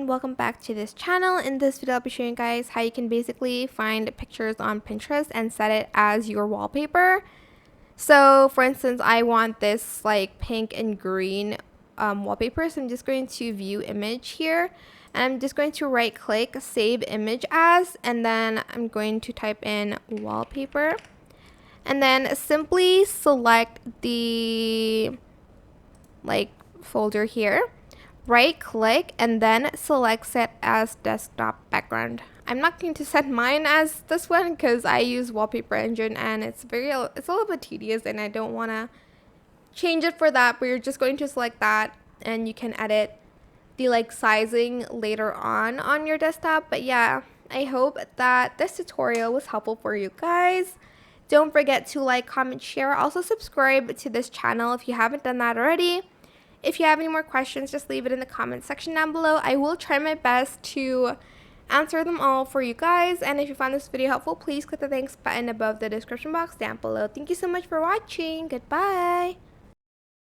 welcome back to this channel. In this video I'll be showing you guys how you can basically find pictures on Pinterest and set it as your wallpaper. So for instance, I want this like pink and green wallpaper, so I'm just going to view image here, and I'm just going to right click save image as, and then I'm going to type in wallpaper, and then simply select the folder here, right click, and then select set as desktop background. I'm not going to set mine as this one because I use Wallpaper Engine and it's a little bit tedious and I don't want to change it for that, but you're just going to select that and you can edit the sizing later on your desktop. But yeah, I hope that this tutorial was helpful for you guys. Don't forget to like, comment, share. Also subscribe to this channel if you haven't done that already. If you have any more questions, just leave it in the comment section down below. I will try my best to answer them all for you guys. And if you found this video helpful, please click the thanks button above the description box down below. Thank you so much for watching. Goodbye.